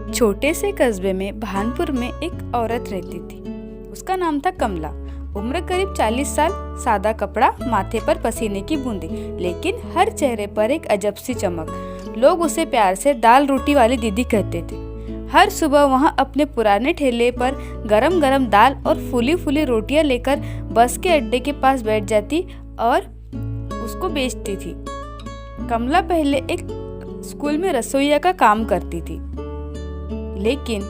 छोटे से कस्बे में भानपुर में एक औरत रहती थी। उसका नाम था कमला। उम्र करीब 40 साल, सादा कपड़ा, माथे पर पसीने की बूंदें, लेकिन हर चेहरे पर एक अजब सी चमक। लोग उसे प्यार से दाल रोटी वाली दीदी कहते थे। हर सुबह वहाँ अपने पुराने ठेले पर गरम गरम दाल और फूली फूली रोटियां लेकर बस के अड्डे के पास बैठ जाती और उसको बेचती थी। कमला पहले एक स्कूल में रसोइया का काम करती थी, लेकिन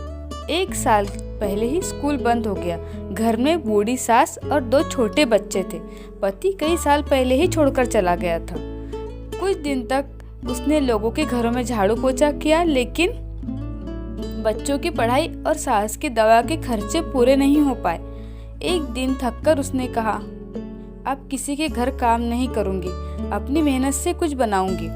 1 साल पहले ही स्कूल बंद हो गया। घर में बूढ़ी सास और 2 छोटे बच्चे थे। पति कई साल पहले ही छोड़कर चला गया था। कुछ दिन तक उसने लोगों के घरों में झाड़ू पोछा किया, लेकिन बच्चों की पढ़ाई और सास की दवा के खर्चे पूरे नहीं हो पाए। एक दिन थककर उसने कहा, अब किसी के घर काम नहीं करूंगी, अपनी मेहनत से कुछ बनाऊंगी।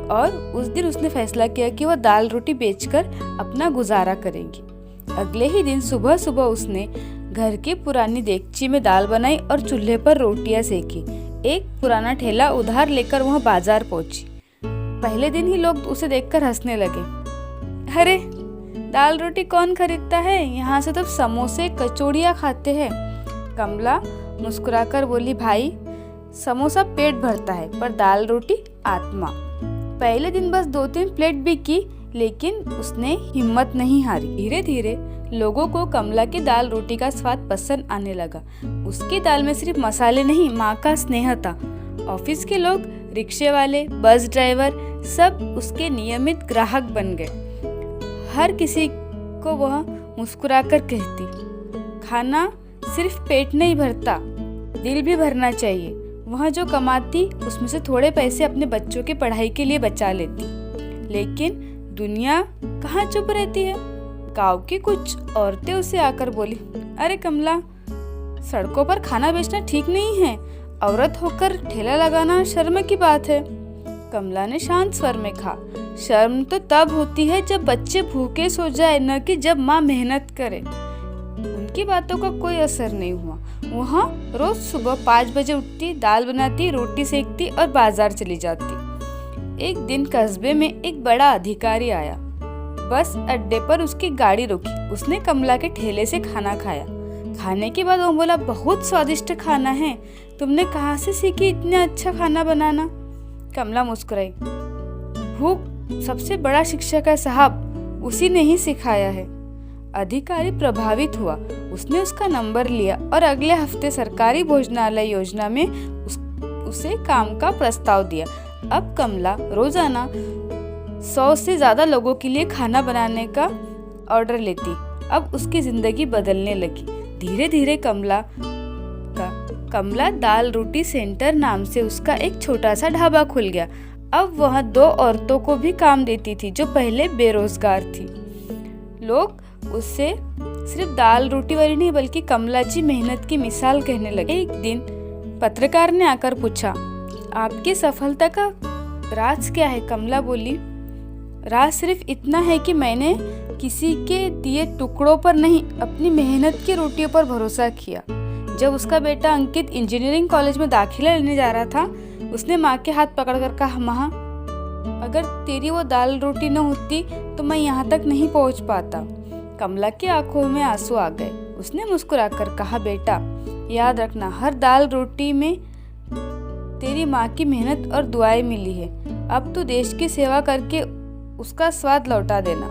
और उस दिन उसने फैसला किया कि वह दाल रोटी बेचकर अपना गुजारा करेगी। अगले ही दिन सुबह सुबह उसने घर की पुरानी देगची में दाल बनाई और चूल्हे पर रोटियां सेकी। एक पुराना ठेला उधार लेकर वह बाजार पहुंची। पहले दिन ही लोग उसे देखकर हंसने लगे। अरे, दाल रोटी कौन खरीदता है, यहाँ से तो समोसे कचौड़ियाँ खाते हैं। कमला मुस्कुराकर बोली, भाई, समोसा पेट भरता है पर दाल रोटी आत्मा। पहले दिन बस 2-3 प्लेट भी की, लेकिन उसने हिम्मत नहीं हारी। धीरे धीरे लोगों को कमला की दाल रोटी का स्वाद पसंद आने लगा। उसकी दाल में सिर्फ मसाले नहीं, माँ का स्नेह था। ऑफिस के लोग, रिक्शे वाले, बस ड्राइवर सब उसके नियमित ग्राहक बन गए। हर किसी को वह मुस्कुराकर कहती, खाना सिर्फ पेट नहीं भरता, दिल भी भरना चाहिए। वह जो कमाती उसमें से थोड़े पैसे अपने बच्चों की पढ़ाई के लिए बचा लेती। लेकिन दुनिया कहाँ चुप रहती है। गांव की कुछ औरतें उसे आकर बोली, अरे कमला, सड़कों पर खाना बेचना ठीक नहीं है, औरत होकर ठेला लगाना शर्म की बात है। कमला ने शांत स्वर में कहा, शर्म तो तब होती है जब बच्चे भूखे सो जाए, न कि जब माँ मेहनत करे। उनकी बातों का कोई असर नहीं हुआ। वहाँ रोज सुबह 5 बजे उठती, दाल बनाती, रोटी सेकती और बाजार चली जाती। एक दिन कस्बे में एक बड़ा अधिकारी आया। बस अड्डे पर उसकी गाड़ी रुकी। उसने कमला के ठेले से खाना खाया। खाने के बाद वो बोला, बहुत स्वादिष्ट खाना है, तुमने कहाँ से सीखी इतना अच्छा खाना बनाना? कमला मुस्कुराई, भूख सबसे बड़ा शिक्षक है साहब, उसी ने ही सिखाया है। अधिकारी प्रभावित हुआ। उसने उसका नंबर लिया और अगले हफ्ते सरकारी भोजनालय योजना में उसे काम का प्रस्ताव दिया। अब कमला रोजाना 100 से ज्यादा लोगों के लिए खाना बनाने का ऑर्डर लेती। अब उसकी जिंदगी बदलने लगी। धीरे धीरे कमला दाल रोटी सेंटर नाम से उसका एक छोटा सा ढाबा खुल गया। अब वह 2 औरतों को भी काम देती थी जो पहले बेरोजगार थी। लोग उससे सिर्फ दाल रोटी वाली नहीं बल्कि कमला जी मेहनत की मिसाल कहने लगे। एक दिन पत्रकार ने आकर पूछा, आपकी सफलता का राज क्या है? कमला बोली, राज सिर्फ इतना है कि मैंने किसी के दिए टुकड़ों पर नहीं, अपनी मेहनत की रोटियों पर भरोसा किया। जब उसका बेटा अंकित इंजीनियरिंग कॉलेज में दाखिला लेने जा रहा था, उसने माँ के हाथ पकड़कर कहा, माँ, अगर तेरी वो दाल रोटी न होती तो मैं यहाँ तक नहीं पहुँच पाता। कमला की आंखों में आंसू आ गए। उसने मुस्कुराकर कहा, बेटा, याद रखना, हर दाल रोटी में तेरी माँ की मेहनत और दुआएं मिली है। अब तू देश की सेवा करके उसका स्वाद लौटा देना।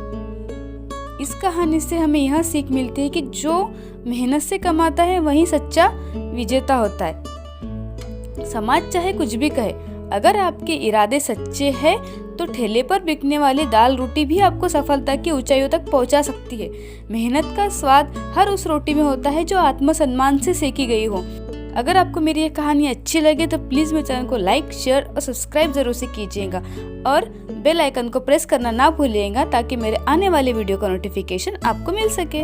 इस कहानी से हमें यह सीख मिलती है कि जो मेहनत से कमाता है वही सच्चा विजेता होता है। समाज चाहे कुछ भी कहे, अगर आपके इरादे सच्चे हैं तो ठेले पर बिकने वाली दाल रोटी भी आपको सफलता की ऊंचाइयों तक पहुंचा सकती है। मेहनत का स्वाद हर उस रोटी में होता है जो आत्मसम्मान से सेकी गई हो। अगर आपको मेरी ये कहानी अच्छी लगे तो प्लीज़ मेरे चैनल को लाइक, शेयर और सब्सक्राइब जरूर से कीजिएगा और बेल आइकन को प्रेस करना ना भूलिएगा ताकि मेरे आने वाले वीडियो का नोटिफिकेशन आपको मिल सके।